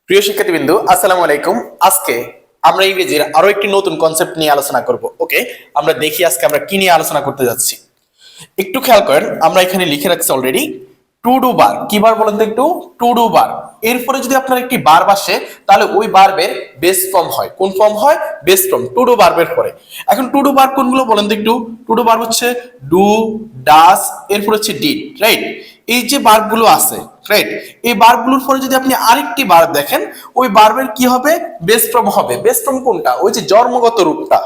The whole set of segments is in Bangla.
প্রিয় শিক্ষার্থীবৃন্দ, আসসালামু আলাইকুম। আজকে আমরা ইংরেজির আরো একটি নতুন কনসেপ্ট নিয়ে আলোচনা করব। ওকে, আমরা দেখি আজকে আমরা কি নিয়ে আলোচনা করতে যাচ্ছি। একটু খেয়াল করেন, আমরা এখানে লিখে রাখছি অলরেডি টু ডু বার। কি বার বলেন তো একটু? টু ডু বার। এরপরে যদি আপনার একটি বার বসে তাহলে ওই বারবের বেস ফর্ম হয়। কোন ফর্ম হয়? বেস ফর্ম টু ডু বারবের পরে। এখন টু ডু বার কোনগুলো বলেন তো একটু? টু ডু বার হচ্ছে ডু, ডাস, এরপর হচ্ছে ডিড, রাইট? এই যে বারগুলো আছে, রাইট, এই বারগুলোর পরে যদি আপনি আরেকটি বার দেখেন, ওই বারবের কি হবে? বেস ফর্ম হবে। বেস ফর্ম কোনটা? ওই যে জন্মগত রূপটা,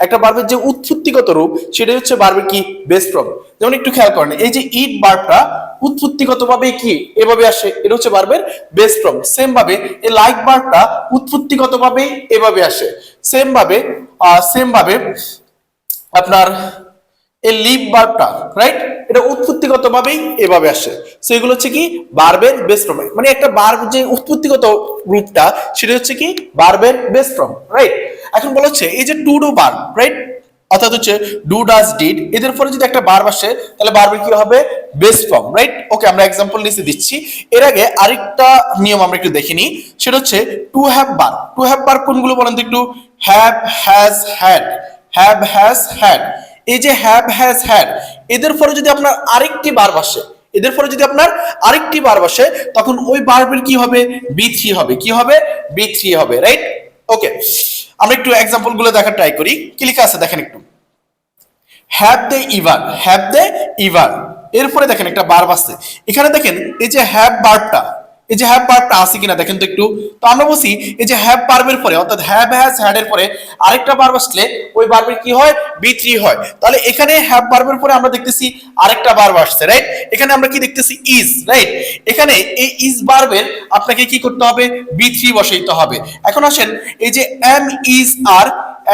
একটা বারবের যে উৎপত্তিগত রূপ, সেটাই হচ্ছে বারবের কি? Base form. যেমন একটু খেয়াল করেন, এই যে ইট বারবটা উৎপত্তিগত ভাবে কি এভাবে আসে, এটা হচ্ছে বারবের বেস ফর্ম। সেম ভাবে এই লাইক বারবটা উৎপত্তিগত ভাবে এভাবে আসে। সেম ভাবে আপনার এই লিভ ভার্বটা, রাইট, এটা উৎপত্তিগত ভাবেই এভাবে আসে। সো এগুলো হচ্ছে কি? ভার্বের বেস ফর্ম। মানে একটা ভার্ব যে উৎপত্তিগত রূপটা, সেটা হচ্ছে কি? ভার্বের বেস ফর্ম, রাইট? এখন বলা হচ্ছে এই যে টু ডু ভার্ব, রাইট, অর্থাৎ হচ্ছে ডু, ডাজ, ডিড, এদের পরে যদি একটা ভার্ব আসে তাহলে ভার্বের কি হবে? Base form, right? ওকে, আমরা एग्जांपल নিচে দিচ্ছি। এর আগে আরেকটা নিয়ম আমরা একটু দেখে নিই। সেটা হচ্ছে to have verb. To have verb কোনগুলো বলেন তো একটু? Have, has, had. Have, has, had. এই যে হ্যাভ, হ্যাজ, হ্যাড, এদের পরে যদি আপনার আরেকটি ভার্ব আসে, এদের পরে যদি আপনার আরেকটি ভার্ব আসে, তখন ওই ভার্বের কি হবে? বি3 হবে। কি হবে? বি3 হবে, রাইট? ওকে, আমরা একটু एग्जांपल গুলো দেখার ট্রাই করি। কি লেখা আছে দেখেন একটু। Have they ever, have they ইভার, এরপরে দেখেন একটা ভার্ব আছে। এখানে দেখেন এই যে হ্যাভ ভার্বটা, এই যে হ্যাভ ভার্বটা আছে কিনা দেখেন তো একটু। তো আমরা বলছি এই যে হ্যাভ ভার্বের পরে, অর্থাৎ হ্যাভ, হ্যাজ, হ্যাড এর পরে আরেকটা ভার্ব আসলে ওই ভার্বের কি হয়? বি3 হয়। তাহলে এখানে হ্যাভ ভার্বের পরে আমরা দেখতেছি আরেকটা ভার্ব আসছে, রাইট? এখানে আমরা কি দেখতেছি? Is, right? এখানে এই ইজ ভার্বের আপনাকে কি করতে হবে? বি3 বসাইতে হবে। এখন আসেন, এই যে M is R,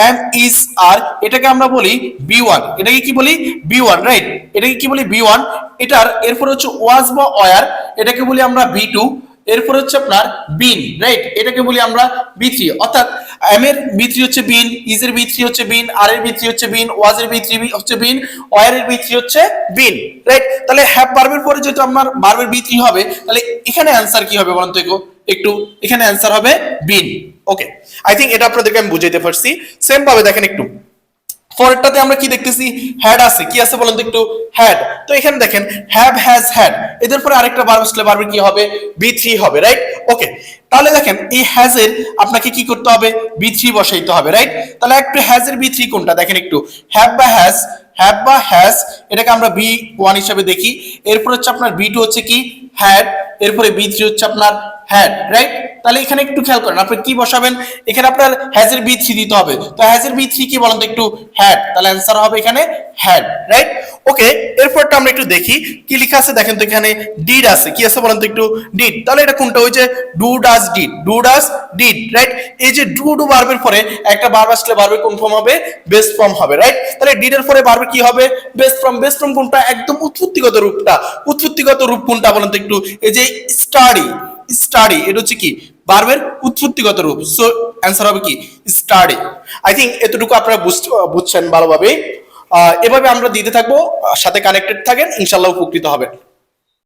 M is R, এটাকে আমরা বলি বি1। এটাকে কি বলি? B1, right? এটাকে কি বলি? বি1। এটার এরপর হচ্ছে ওয়াজ বা ওয়ার, এটাকে বলি আমরা বি2। এরপর হচ্ছে আপনার বিন, রাইট? এটাকে বলি আমরা বি3। অর্থাৎ এম এর বি3 হচ্ছে বিন, ইজ এর বি3 হচ্ছে বিন, আর এর বি3 হচ্ছে বিন, ওয়াজ এর বি3 হচ্ছে বিন, ওয়ার এর বি3 হচ্ছে বিন, রাইট? তাহলে হ্যাভ ভার্বের পরে যেহেতু আমার ভার্বের বি3 হবে, তাহলে এখানে অ্যান্সার কি হবে বলুন তো একটু? এখানে অ্যান্সার হবে বিন। ওকে, আই থিংক এটা আপনাদেরকে আমি বুঝাইতে পারছি। সেম ভাবে দেখেন একটু পরেরটাতে আমরা কি দেখতেছি? হ্যাড আছে। কি আছে বলেন তো একটু? হ্যাড। তো এখানে দেখেন হ্যাভ, হ্যাজ, হ্যাড, এদের পরে আরেকটা ভার্ব আসলে ভার্বের কি হবে? বি3 হবে, রাইট? ওকে, তাহলে দেখেন এই হ্যাজ এর আপনাকে কি করতে হবে? বি3 বসাইতে হবে, রাইট? তাহলে একটু হ্যাজ এর বি3 কোনটা দেখেন একটু। হ্যাভ বা হ্যাজ, হ্যাভ বা হ্যাজ, এটাকে আমরা বি1 হিসেবে দেখি। এরপর হচ্ছে আপনার বি2 হচ্ছে কি? হ্যাড। এরপরে বি3 হচ্ছে আপনার হ্যাড, রাইট? তাহলে এখানে একটু খেয়াল করেন, আপনি কি বসাবেন? এখানে আপনার হ্যাজ এর বি3 দিতে হবে। তো হ্যাজ এর বি3 কি বলেন তো একটু? হ্যাড। তাহলে অ্যান্সার হবে এখানে হ্যাড, রাইট? ওকে, এরপরটা আমরা একটু দেখি কি লেখা আছে দেখেন তো। এখানে ডিড আছে। কি আছে বলেন তো একটু? ডিড। তাহলে এটা কোনটা? ওই যে do, does, did, do, does, did, right? এই যে ডু ডু ভার্বের পরে একটা ভার্ব আসলে ভার্বের কোন ফর্ম হবে? বেস ফর্ম হবে, রাইট? তাহলে ডিড এর পরে ভার্বের কি হবে? Base form. বেস ফর্ম কোনটা? একদম উৎপত্তিগত রূপটা। উৎপত্তিগত রূপ কোনটা বলেন তো একটু? এই যে স্টাডি, স্টাডি, এটা হচ্ছে কি? ভার্বের উৎপত্তিগত রূপ। সো অ্যান্সার হবে কি? স্টাডি। আই থিংক এতটুকু আপনারা বুঝছেন ভালোভাবে। এভাবে আমরা দিতে থাকবো, সাথে কানেক্টেড থাকেন, ইনশাআল্লাহ উপকৃত হবেন।